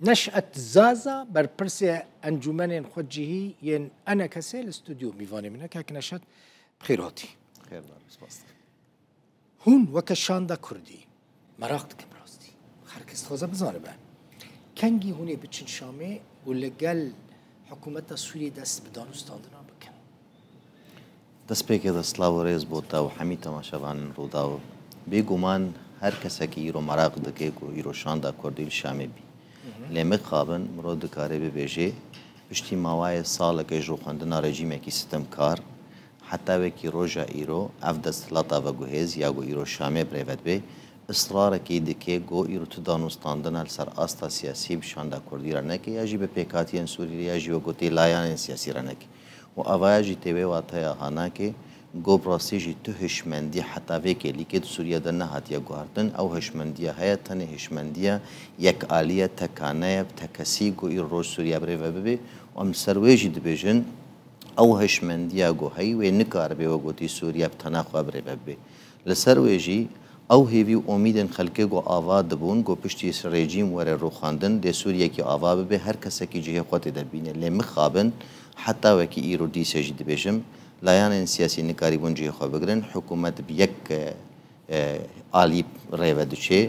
نشأة زازا برپرسي انجمن خجهي ين انا كسي الاستوديو ميفاني منك هيك نشأت بخيراتي خير الله بس هون وكشاندا كردي مراقت كبراستي خركست خوزا بزانه بان كنجي هوني بتشن شامي ولقال حكومة سوريا دست بدانستاندنا بكن دست پێکێ دەسڵاو و ڕێز بۆ تا و هەمی تەماشەوانن ڕووداوە بێگومان هەر کەسێکی ئیرۆ مەراق دەکەیت و ئیرۆشاندا کوردی شامێ بی لێمە خابن مرۆ دکارێ ببێژێ پشتی ماوایە ساڵەکەی ژوخواندنا ڕێژیمێکی ستەمکار حتاوێکی ڕۆژە ئیرۆ ئەف دەستڵاتە بەگوهێز یاگۆ ئیرۆ شامێ برێڤەت بێ ئیسرارێکی دکێ گۆ ئیرۆ تو دانوستاندنا لەسەر ئاستا سیاسی بشاندا کوردی ڕەنەکە یاژی بە پێکاتیان سووری یاژی وە گوتێ لایەنێن سیاسی ڕەنەکە و ئەڤایەژی تێوێ واتەیە هاناکێ گۆ بڕاستیژی تو هشمەندی حتاوێکێ لیکێت سووریەدە نەهاتیە گواردن ئەو هشمەندیە هەیە تەنێ هشمەندیە یەک ئالیە تەکانەیە تەکەسی گۆ ئیر ڕۆژ سووریا برێڤە ببێ و ئەم سەروێژی دەبێژن ئەو هشمەندیە گۆ هەی وێ نکار بێوە گوتی سووریا تەناخوا برێڤە ببێ لەسەر وێژی ئەو هێوی و ئۆمیدن خەلکێ گۆ ئاوا دەبوون گۆ پشتی ڕێژیم وەرە ڕوخاندن دێ سووریەکی ئاوا ببێ هەر کەسێکی جێ خۆتی دەبینێ لێ مخابن حتاوەکی ئیرۆ دیسێژی دەبێژم لایەنێن سیاسی نکاری بوون جێ خۆ بگرن حکوومەت یەک ئالی ڕێوە دچێ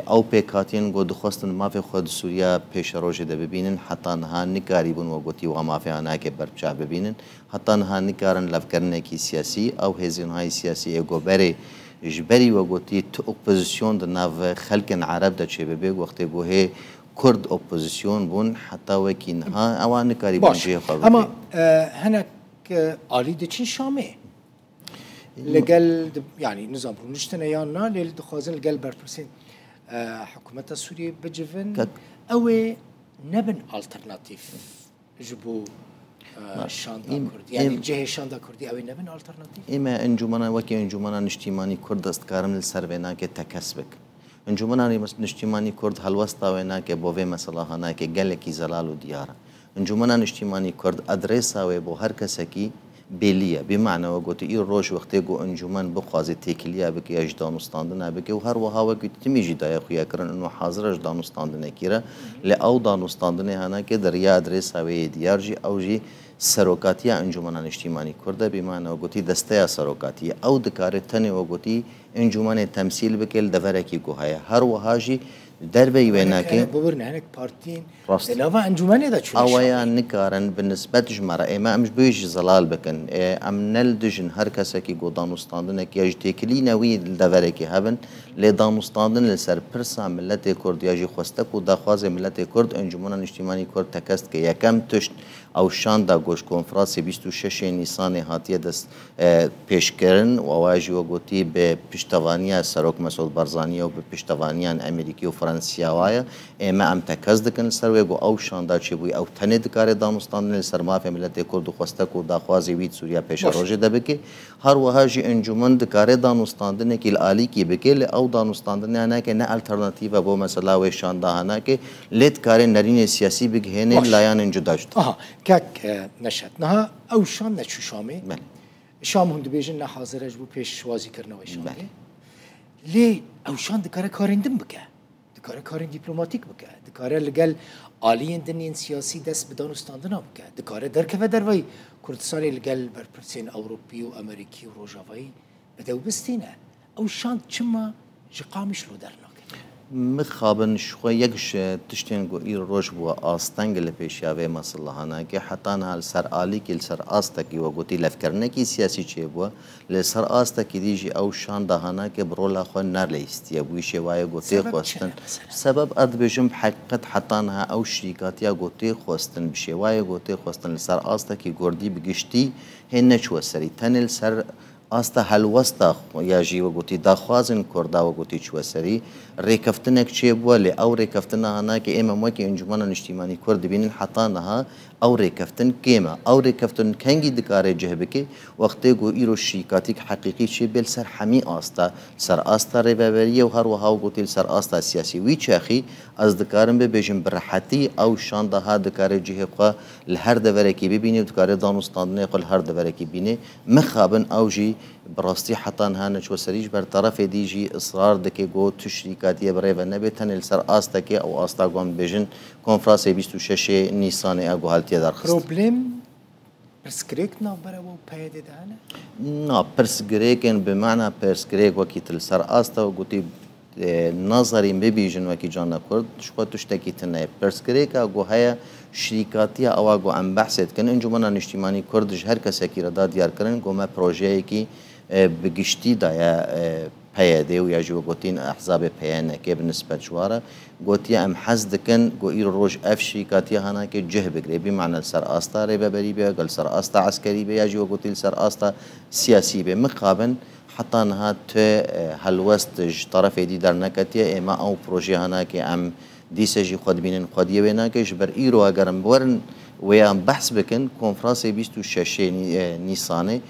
ئەو پێکاتیان گۆ دخواستن مافێ خۆ سووریا پێشە ڕۆژێ دەببینن حتا نها نکاری بوون وە گوتی و مافیان ناکێ بەرچا ببینن حتا نها نکارن لەفکردنێکی سیاسی ئەو هێزیۆنهای سیاسی ئێگۆبەرێ ژبەری وە گوتی تو ئۆپۆزیسیۆن ناو خەلکن عەرەب دەچێ ببێ وەختێ گۆ هەیە كرد اوبوزيسيون بون حتى وكي نها اوان كاري بونجي خبر اما هناك آلي دچين شامي لقال يعني نظام نشتنا يانا للدخوازن لقال برپرسين حكومة سوريا بجفن او نبن الترناتيف جبو شاندا كردي يعني جهه شاندا كردي او نبن الترناتيف اما انجمنا وكي انجمنا نشتيماني كرد استكارم للسربينا كتكسبك انجمنانی نیشتیمانی کرد هەڵوەستا وێناکێ بۆ vê مەسەڵەهاناکێ گەلێکی زەلال و دیارە انجمنا نیشتیمانی کرد ئەدرێساوێ بۆ هەر کەسێکی بێلیە بێمانەوە گوتی ئی ڕۆژ وەختێک و انجومەن بخوازێت تێکیلیا بکە یاش دانوستاندنا بکە و هەروەهاوەکی تمیژی دایە خویاکردن و حازرش دانوستاندنێکیرە لە ئەو دانوستاندنێ هەناکێ دەریا ئەدرێساوەیە دیارژی ئەوژی سەرۆکاتیە انجمنا نیشتیمانی کوردە بێمانەوە گوتی دەستەیە سەرۆکاتیە ئەو دکارێت تەنێوە گوتی انجمن تمثيل بكل دفركي كوهايا هر وهاجي دربي ويناكي بورنا هناك بارتين لافا انجمن دا شو اويا نكارن بالنسبه جمره اما مش بيج زلال بكن ام نلدجن هر كسكي جو دانوستاندنك ياج تكلي نوي دفركي هبن لي دانوستاندن لسر برسا ملت كرد ياجي خوستك و دخواز ملت كرد انجمن اجتماعي كرد تكست كي يكم تشت او شاندا گوش کنفرانسی 26 نیسان هاتیه دست پیشکرن و واجی و گوتی به پشتوانیا سروک مسعود بارزانی و به پشتوانیان امریکی و فرانسیاوایه اما ام تکز دکن سروی گو او شاندا چی بوی او تنه دکار دانوستان سر مافی ملت کرد و خواسته و داخوازی وید سوریا پیش روزه دبکی هر وهاجی انجمن دکار دانوستان نکیل عالی کی بکل او دانوستان نه که نه الټرناتیو بو مثلا و شاندا نه که لید کار نرین سیاسی بگهنه لایان جدا شد كاك نشأتناها او شام نشو شامي شام هند بيجن حاضر اجبو بيش وازي كرنا وشامي ليه او شان دكاره كارندم بك دكاره كارن دبلوماتيك بك دكاره لقال آليين دنين سياسي دست بدانستاندنا بك دكاره دركفه دروي كردستاني لقال برپرسين اوروبي وامريكي وروجافاي بدو بستينه او شان چما جقامش لو درنا مخابن شوي يكش تشتين جو إير روش بوا آستنگ لپیشیاوی مسئله که حتی نهال سر آلی که سر آستکی و گوتی لفکرنه کی سیاسی چه بوا لسر آستکی دیجی او شان دهانا که برولا خو نر لیستی بوی شوای گوتی خواستن سبب اد بجم حقیقت حتی نه او شریکاتیا گوتی خواستن بشوای گوتی خواستن لسر آستکی گردی بگشتی هن چو سری تنل سر آستا هەلوەستا یاژی وەگوتی داخوازن کووردا وەگوتی چوەسەری ڕێکەفتنێک چێ بووە لێ ئەو ڕێکەفتنە هەناکە ئێمە وەکی ئەنجومەنە نیشتیمانی کورد دەبینن حتا نەها ئەو ڕێکەفتن کێمە ئەو ڕێکەفتن کەنگی دکارێ جێ بکەی وەختێک و ئیرۆ شریکاتیک حەقیقی چێ بێ سەر هەمی ئاستا سەر ئاستا ڕێبەبەریە و هەروەها وگوتی سەر ئاستا سیاسی وی چاخی ئەس دکارم ببێژم بڕەحەتی ئەو شاندەها دکارێ جێهێخوا لە هەر دەڤەرێکی ببینێ و دکارێ دانوستاندنێ خۆ لە هەر دەڤەرێکی بینێ مخابن ئەوژی براستي حتى هانش وسريج برطرف ديجي اصرار دكي جو تشريكاتيه بريفا نبتن السر استكي او استا قوم بيجن كونفرانس 26 نيسان اگو حالتي درخست بروبلم برسكريك نا برا بيد دهنا نا برسكريكن بمعنى برسكريك وكيت السر استا وقتي نظري ببيجن وكي جانا كرد شو تشتكي تنا برسكريك اگو هيا شركاتيه او اگو ام بحثت كن انجمن اجتماعي كردش هر کس کی ردا دیار کرن گوما پروژه کی بگشتی دایا پیاده و یا جو گوتین احزاب پیانه که بالنسبه جواره گوتی ام حزد کن گو ایر روج اف شركاتيه هنا که جه بگری بمعنى سر استا ری ببری بیا قال سر استا عسكري بیا جو گوتیل سر استا سیاسی به مقابل حتى انها هالوست طرف دي در نكتيه اما او بروجي هنا كي ام دیسجی خود بینن خودیه بنا کهش بر ایرو اگرم برن ویام بحث بکن کنفرانس 26 نیسانه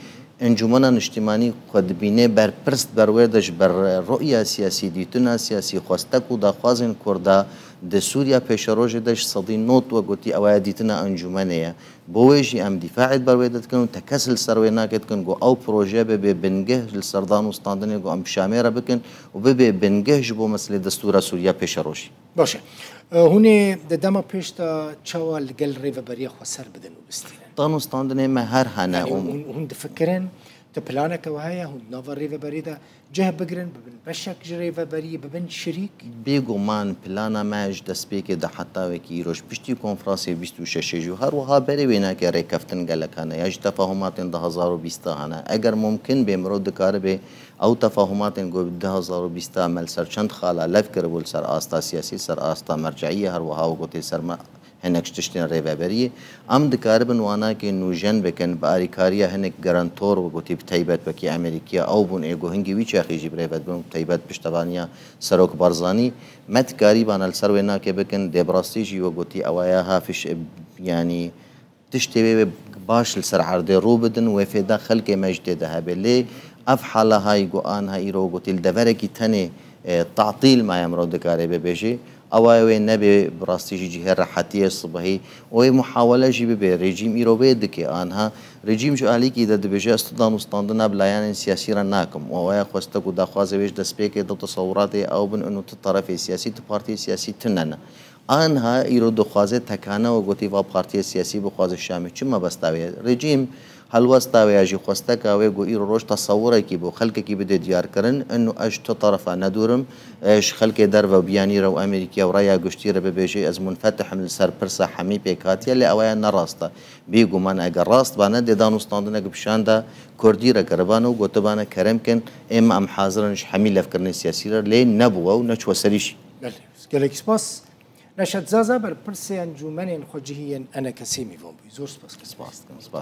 انجمن اجتماعی خود بینه بر پرست بر وردش بر رؤیه سیاسی دیتنا سیاسی خواستک و داخوازن کرده د سوریا پیش روج دش صدی نوت و گوتی اوای دیتنا انجمنه بویجی ام دفاع بر وردت کن تکسل سروینا کت کن گو او پروژه به بنگه لسردان استاندنی گو ام شامره بکن و به بنگه جبو مسئله دستور سوریا پیش روج باشه هوني دما بيشتا تشاوال قال ريفا بريا خسر بدن وبستين طانو ستاندني ما هر هنا يعني هون دفكرن تبلانك وهاي هون نافر ريفا بريدا جه بقرن ببن بشك ريفا بريا ببن شريك بيجو مان بلانا ماج دسبيك ده حتى وكي روش بشتي كونفرانسي 26 جو هر وها بري وينا كي ريكفتن قالك انا ياج تفاهمات 2020 هنا اگر ممكن بمرود كاربه او تفاهمات گو 2020 عمل سر چند خاله لفکر بول سر آستا سیاسی سر آستا مرجعیه هر وها و گوتی سر ما هنک تشتین ریوابریه ام دکاربن وانا که نوجن بکن باریکاریا هنک گرانتور و گوتی بتایبت بکی امریکیا او بون ایگو هنگی ویچ اخی جیب ریوابت بون بتایبت پشتبانیا سروک بارزانی مت کاری بان السر وینا که بکن دبراستی جی و گوتی اوایا هافش يعني تشتبه باش السر عرض رو بدن و فدا خلق مجد ده بلی اف حاله هاي قوان هاي رو قتيل دفركي تاني تعطيل ما يمرو دكاري ببيجي أواوي نبي براستيجي جهة راحتية الصبحي ومحاولة جيبي بريجيم إيروبي دكي آنها ريجيم جو عليك إذا دبيجي استدام استاندنا بلايان سياسي رناكم ووايا خوستك ودا خوازي بيش دسبيكي دو تصوراتي أو بن أنو تطرفي سياسي تبارتي سياسي تننا آنها إيرو دو خوازي تكانا وقوتي بارتي سياسي بخواز الشامي چما بستاوي ريجيم هالوستا وياجي خوستك ويجو إيرو روش تصوره كي بو خلق كي بده ديار كرن إنه أج تطرفا ندورم إيش خلق درفا بياني رو أمريكا ورايا قشتيرة ببيجي از منفتح من السر برسا حمي بيكاتيا اللي أوايا نراستا بيجو من أجر راست بانا دي دانو ستاندنا بشان دا كرديرة كربانو قوتبانا كرمكن إما أم حاضرنش حمي لفكرني سياسيرا لين نبوة ونشوى سريشي بله سكالك سباس نشد زازا بر برسي انجومن خجهين أنا كسيمي فون بيزور سباس